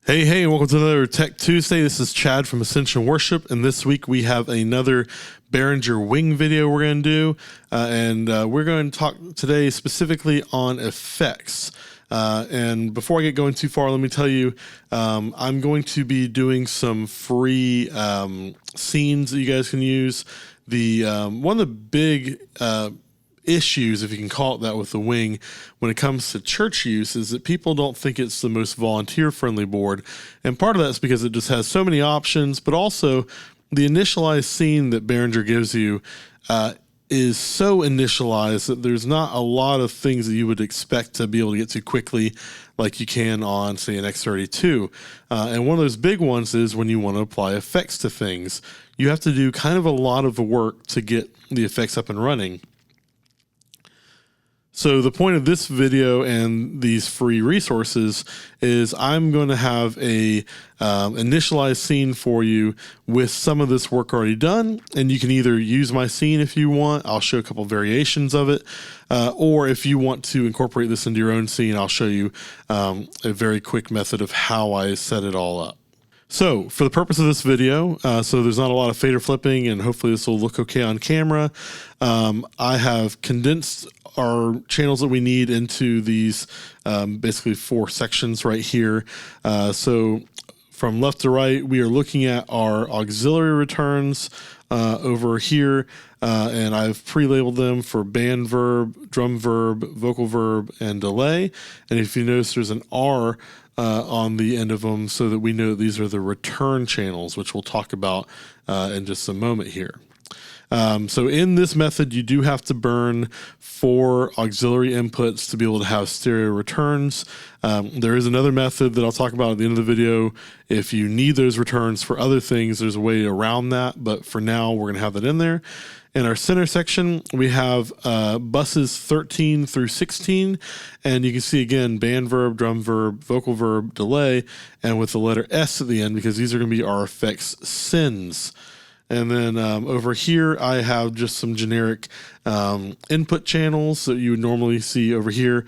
Hey, welcome to another Tech Tuesday. This is Chad from Ascension Worship, and this week we have another Behringer Wing video we're going to do, and we're going to talk today specifically on effects. And before I get going too far, let me tell you, I'm going to be doing some free scenes that you guys can use. One of the big issues, if you can call it that, with the Wing when it comes to church use is that people don't think it's the most volunteer friendly board, and part of that's because it just has so many options, but also the initialized scene that Behringer gives you is so initialized that there's not a lot of things that you would expect to be able to get to quickly like you can on, say, an X32. And one of those big ones is when you want to apply effects to things. You have to do kind of a lot of work to get the effects up and running. So the point of this video and these free resources is I'm going to have a initialized scene for you with some of this work already done, and you can either use my scene if you want. I'll show a couple variations of it, or if you want to incorporate this into your own scene, I'll show you a very quick method of how I set it all up. So for the purpose of this video, so there's not a lot of fader flipping, and hopefully this will look okay on camera. I have condensed our channels that we need into these basically 4 sections right here. So from left to right, we are looking at our auxiliary returns over here, and I've pre-labeled them for band verb, drum verb, vocal verb, and delay. And if you notice, there's an R on the end of them so that we know that these are the return channels, which we'll talk about in just a moment here. So in this method, you do have to burn 4 auxiliary inputs to be able to have stereo returns. There is another method that I'll talk about at the end of the video. If you need those returns for other things, there's a way around that, but for now, we're going to have that in there. In our center section, we have buses 13 through 16, and you can see again, band verb, drum verb, vocal verb, delay, and with the letter S at the end, because these are going to be our effects sends. And then over here, I have just some generic input channels that you would normally see over here.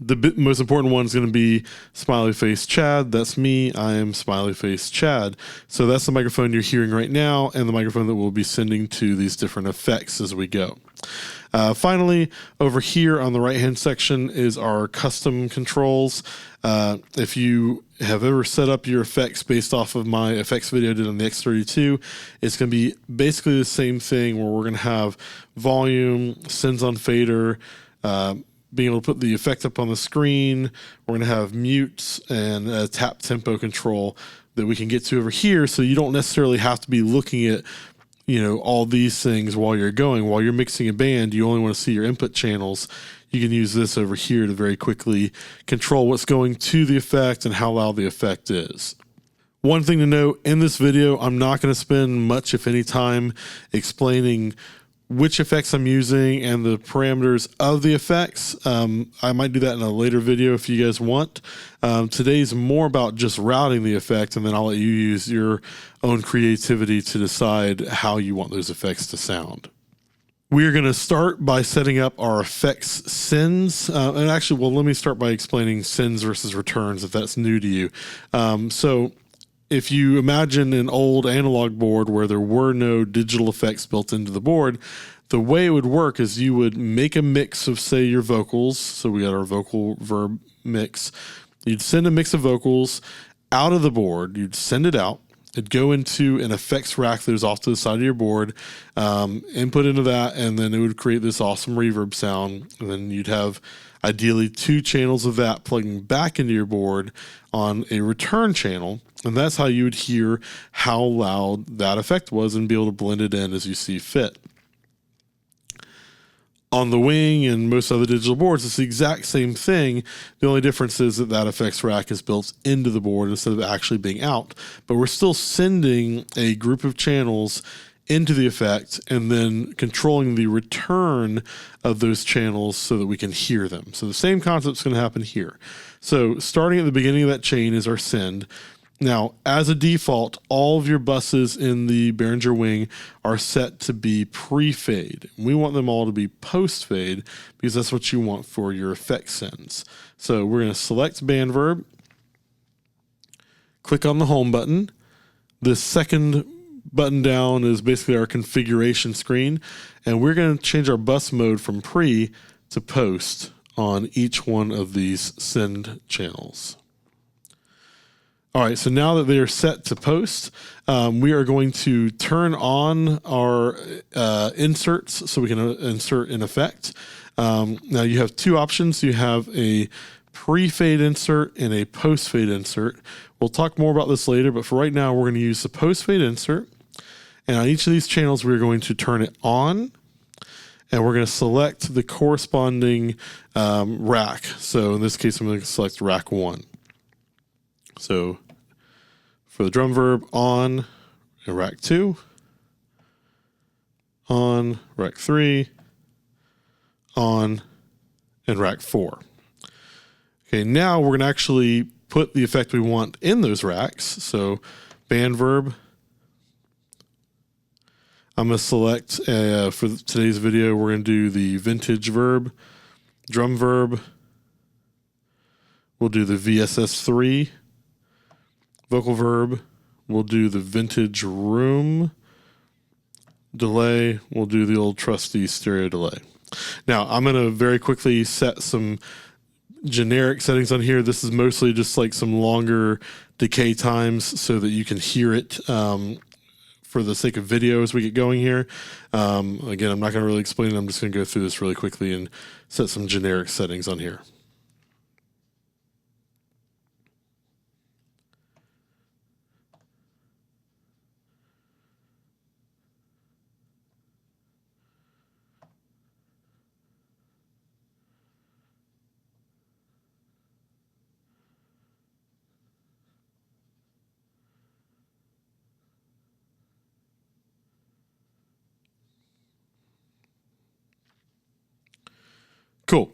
The most important one is going to be smiley face Chad. That's me. I am smiley face Chad. So that's the microphone you're hearing right now, and the microphone that we'll be sending to these different effects as we go. Finally, over here on the right-hand section is our custom controls. If you have ever set up your effects based off of my effects video I did on the X32, it's going to be basically the same thing where we're going to have volume, sends on fader, being able to put the effect up on the screen. We're going to have mutes and a tap tempo control that we can get to over here, so you don't necessarily have to be looking at all these things while you're going. While you're mixing a band, you only want to see your input channels. You can use this over here to very quickly control what's going to the effect and how loud the effect is. One thing to note, in this video, I'm not going to spend much, if any, time explaining which effects I'm using and the parameters of the effects. I might do that in a later video if you guys want. Today's more about just routing the effect, and then I'll let you use your own creativity to decide how you want those effects to sound. We are going to start by setting up our effects sends. And actually, let me start by explaining sends versus returns if that's new to you. So if you imagine an old analog board where there were no digital effects built into the board, the way it would work is you would make a mix of, say, your vocals. So we got our vocal verb mix. You'd send a mix of vocals out of the board. You'd send it out. It'd go into an effects rack that was off to the side of your board, input into that, and then it would create this awesome reverb sound. And then you'd have ideally 2 channels of that plugging back into your board on a return channel. And that's how you would hear how loud that effect was and be able to blend it in as you see fit. On the Wing and most other digital boards, it's the exact same thing. The only difference is that that effects rack is built into the board instead of actually being out. But we're still sending a group of channels into the effect and then controlling the return of those channels so that we can hear them. So the same concept is going to happen here. So starting at the beginning of that chain is our send. Now, as a default, all of your buses in the Behringer Wing are set to be pre-fade. We want them all to be post-fade because that's what you want for your effect sends. So we're going to select band verb. Click on the home button. The second button down is basically our configuration screen, and we're going to change our bus mode from pre to post on each one of these send channels. All right, so now that they are set to post, we are going to turn on our inserts so we can insert an effect. Now you have two options. You have a pre-fade insert and a post-fade insert. We'll talk more about this later, but for right now, we're going to use the post-fade insert. And on each of these channels, we're going to turn it on, and we're going to select the corresponding rack. So in this case, I'm going to select rack 1. So for the drum verb, on, and rack 2, on, rack 3, on, and rack 4. Okay, now we're going to actually put the effect we want in those racks. So band verb. I'm going to select, for today's video, we're going to do the vintage verb, drum verb. We'll do the VSS3. Vocal verb. We'll do the vintage room. Delay. We'll do the old trusty stereo delay. Now, I'm going to very quickly set some generic settings on here. This is mostly just like some longer decay times so that you can hear it for the sake of video as we get going here. Again, I'm not going to really explain it. I'm just going to go through this really quickly and set some generic settings on here. Cool.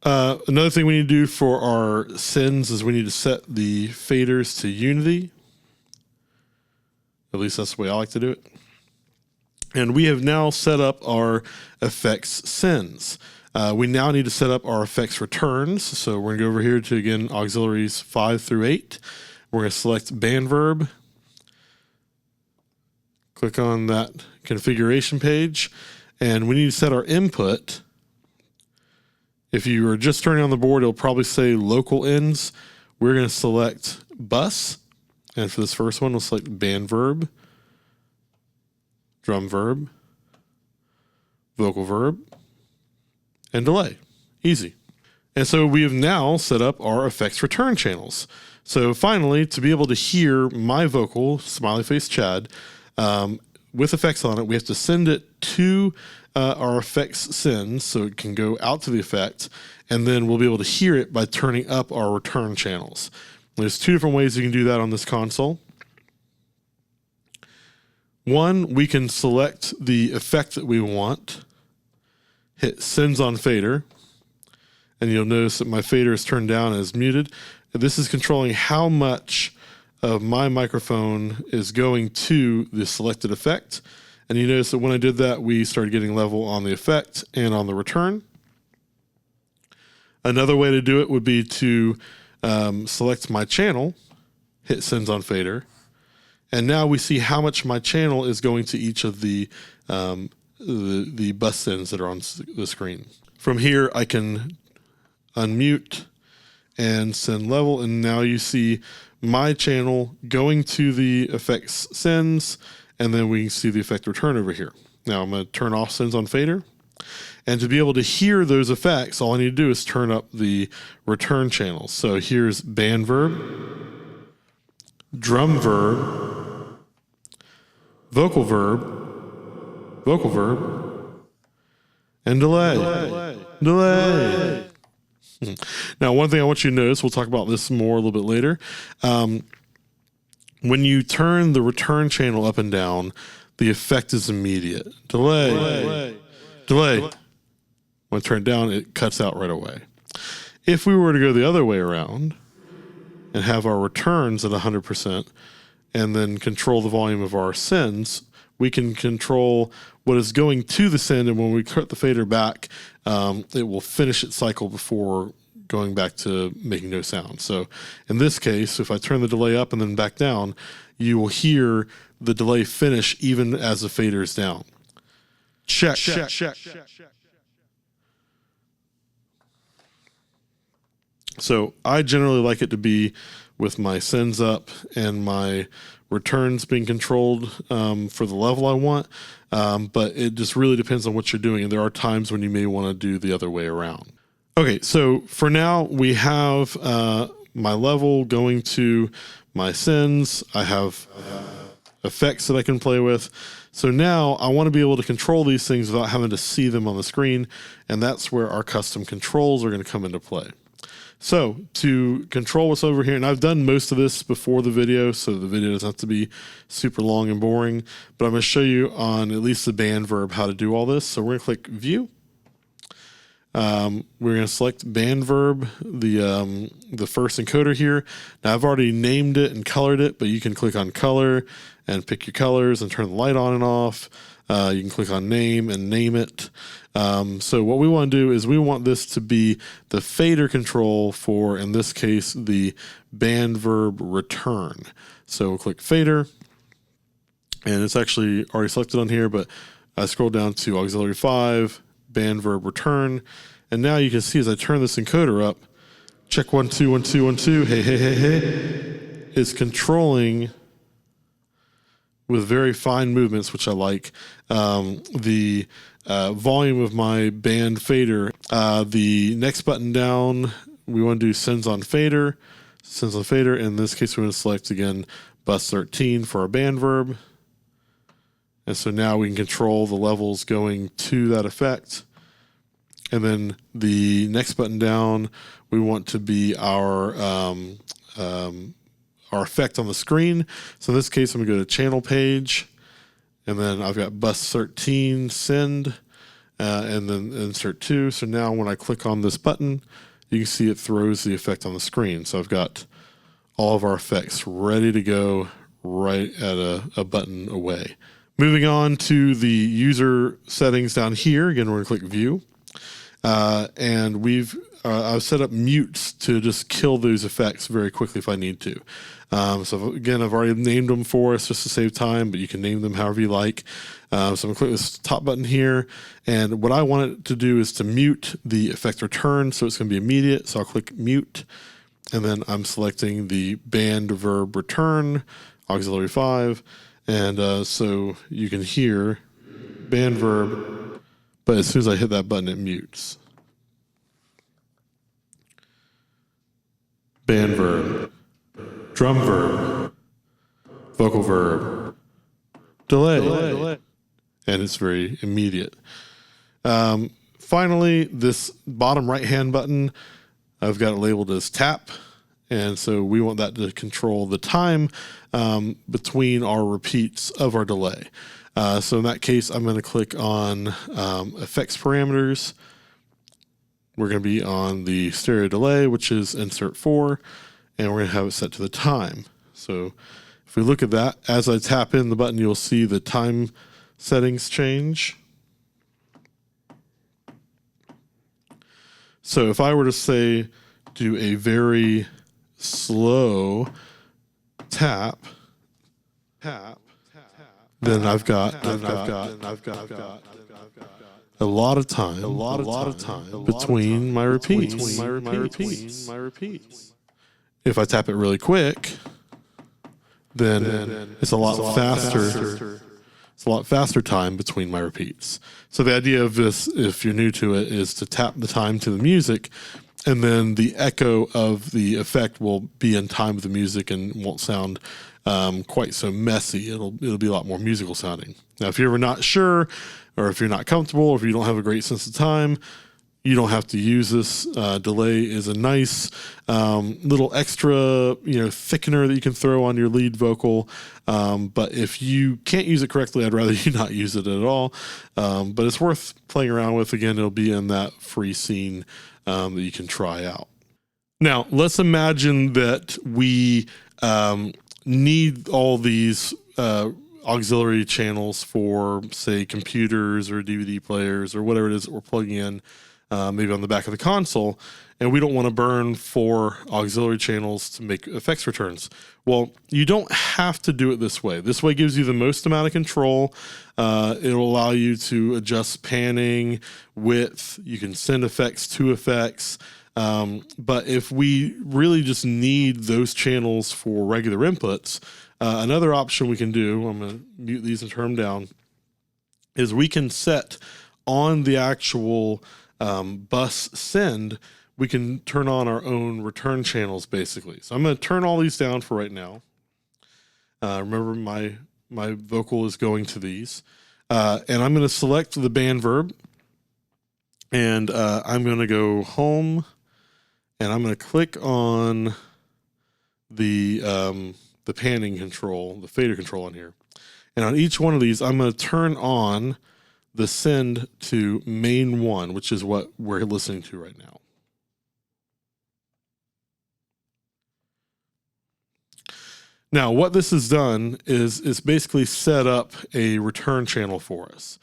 Another thing we need to do for our sends is we need to set the faders to unity. At least that's the way I like to do it. And we have now set up our effects sends. We now need to set up our effects returns. So we're going to go over here to, again, auxiliaries 5 through 8. We're going to select band verb. Click on that configuration page. And we need to set our input. If you are just turning on the board, it'll probably say local ends. We're going to select bus. And for this first one, we'll select band verb, drum verb, vocal verb, and delay. Easy. And so we have now set up our effects return channels. So finally, to be able to hear my vocal, Smiley Face Chad, with effects on it, we have to send it to our effects sends so it can go out to the effect, and then we'll be able to hear it by turning up our return channels. There's two different ways you can do that on this console. One, we can select the effect that we want, hit sends on fader, and you'll notice that my fader is turned down as muted. This is controlling how much of my microphone is going to the selected effect. And you notice that when I did that, we started getting level on the effect and on the return. Another way to do it would be to select my channel, hit sends on fader, and now we see how much my channel is going to each of the bus sends that are on the screen. From here, I can unmute and send level, and now you see my channel going to the effects sends, and then we can see the effect return over here. Now I'm going to turn off sends on fader. And to be able to hear those effects, all I need to do is turn up the return channels. So here's band verb, drum verb, vocal verb, and delay. Delay. Now, one thing I want you to notice, we'll talk about this more a little bit later. When you turn the return channel up and down, the effect is immediate. Delay. When I turn it down, it cuts out right away. If we were to go the other way around and have our returns at 100% and then control the volume of our sends, we can control what is going to the send, and when we cut the fader back, it will finish its cycle before going back to making no sound. So in this case, if I turn the delay up and then back down, you will hear the delay finish even as the fader is down. Check. So I generally like it to be with my sends up and my returns being controlled for the level I want, but it just really depends on what you're doing, and there are times when you may want to do the other way around. Okay, so for now we have my level going to my sends. I have effects that I can play with. So now I want to be able to control these things without having to see them on the screen, and that's where our custom controls are going to come into play. So to control what's over here, and I've done most of this before the video, so the video doesn't have to be super long and boring, but I'm going to show you on at least the band verb how to do all this. So we're going to click View. We're going to select band verb, the first encoder here. Now I've already named it and colored it, but you can click on color and pick your colors and turn the light on and off. You can click on name and name it. So what we want to do is we want this to be the fader control for, in this case, the band verb return. So we'll click fader, and it's actually already selected on here, but I scroll down to auxiliary 5, band verb return, and now you can see as I turn this encoder up, check 1 2 1 2 1 2, hey, it's controlling with very fine movements, which I like, the volume of my band fader. The next button down, we want to do sends on fader. In this case, we're going to select again bus 13 for our band verb. And so now we can control the levels going to that effect. And then the next button down, we want to be our effect on the screen. So in this case, I'm going to go to channel page, and then I've got bus 13 send, and then insert 2. So now when I click on this button, you can see it throws the effect on the screen. So I've got all of our effects ready to go right at a button away. Moving on to the user settings down here. Again, we're going to click View. And I've set up mutes to just kill those effects very quickly if I need to. So again, I've already named them for us just to save time, but you can name them however you like. So I'm going to click this top button here, and what I want it to do is to mute the effect return, so it's going to be immediate. So I'll click mute, and then I'm selecting the band verb return, auxiliary 5, and so you can hear band verb, but as soon as I hit that button, it mutes. Band verb, drum verb, vocal verb, delay. And it's very immediate. Finally, this bottom right-hand button, I've got it labeled as tap, and so we want that to control the time between our repeats of our delay. So in that case, I'm going to click on effects parameters. We're going to be on the stereo delay, which is insert 4, and we're going to have it set to the time. So if we look at that, as I tap in the button, you'll see the time settings change. So if I were to say, do a very slow tap, then I've got a lot of time between my repeats. If I tap it really quick, then it's a lot faster. It's a lot faster time between my repeats. So the idea of this, if you're new to it, is to tap the time to the music, and then the echo of the effect will be in time with the music and won't sound quite so messy. It'll be a lot more musical sounding. Now, if you're ever not sure, or if you're not comfortable, or if you don't have a great sense of time, you don't have to use this. Delay is a nice little extra, thickener that you can throw on your lead vocal. But if you can't use it correctly, I'd rather you not use it at all. But it's worth playing around with. Again, it'll be in that free scene that you can try out. Now, let's imagine that we need all these auxiliary channels for, say, computers or DVD players or whatever it is that we're plugging in. maybe on the back of the console, and we don't want to burn 4 auxiliary channels to make effects returns. Well, you don't have to do it this way. This way gives you the most amount of control. It'll allow you to adjust panning, width. You can send effects to effects. But if we really just need those channels for regular inputs, another option we can do, I'm going to mute these and turn them down, is we can set on the actual bus send, we can turn on our own return channels basically. So I'm going to turn all these down for right now. Remember my vocal is going to these. And I'm going to select the band verb, and I'm going to go home, and I'm going to click on the panning control, the fader control on here. And on each one of these, I'm going to turn on the send to main 1, which is what we're listening to right now. Now, what this has done is basically set up a return channel for us.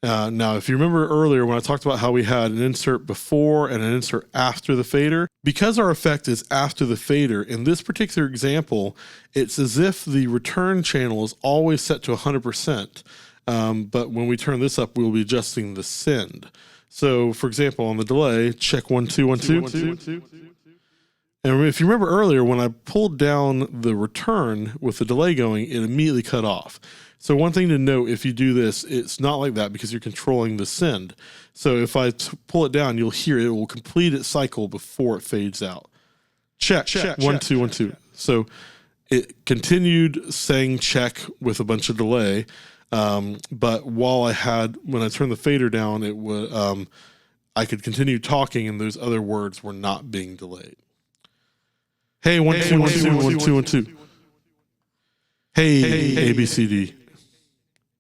Now, if you remember earlier when I talked about how we had an insert before and an insert after the fader, because our effect is after the fader, in this particular example, it's as if the return channel is always set to 100%. But when we turn this up, we'll be adjusting the send. So, for example, on the delay, check 1 2 1 2 1 2. And if you remember earlier, when I pulled down the return with the delay going, it immediately cut off. So one thing to note, if you do this, it's not like that because you're controlling the send. So if I pull it down, you'll hear it will complete its cycle before it fades out. Check 1 2 1 2. So it continued saying check with a bunch of delay. But while when I turned the fader down, it would I could continue talking, and those other words were not being delayed. Hey, 1 2 1 2 1 2 1 2. Hey, A B C D.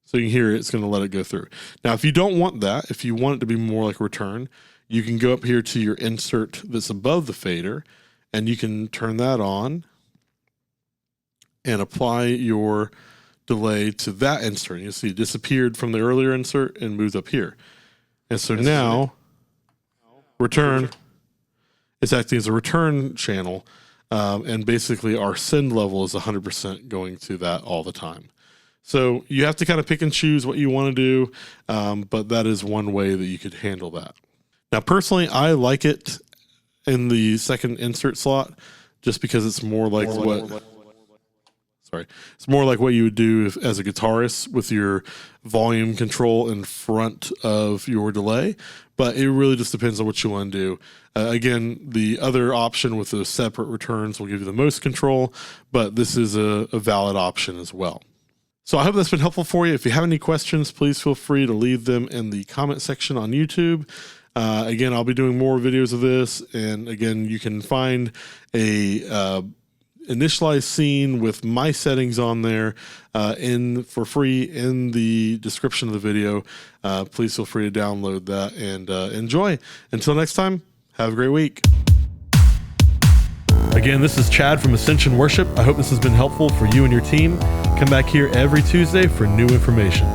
So you can hear it, it's going to let it go through. Now, if you don't want that, if you want it to be more like a return, you can go up here to your insert that's above the fader, and you can turn that on and apply your delay to that insert. You'll see it disappeared from the earlier insert and moved up here. And so now, return is acting as a return channel, and basically our send level is 100% going to that all the time. So you have to kind of pick and choose what you want to do, but that is one way that you could handle that. Now, personally, I like it in the second insert slot just because it's more like it's more like what you would do as a guitarist with your volume control in front of your delay, but it really just depends on what you want to do. Again, the other option with the separate returns will give you the most control, but this is a valid option as well. So I hope that's been helpful for you. If you have any questions, please feel free to leave them in the comment section on YouTube. Again, I'll be doing more videos of this. And again, you can find a initialized scene with my settings on there for free in the description of the video. Please feel free to download that and enjoy. Until next time, have a great week. Again, this is Chad from Ascension Worship. I hope this has been helpful for you and your team. Come back here every Tuesday for new information.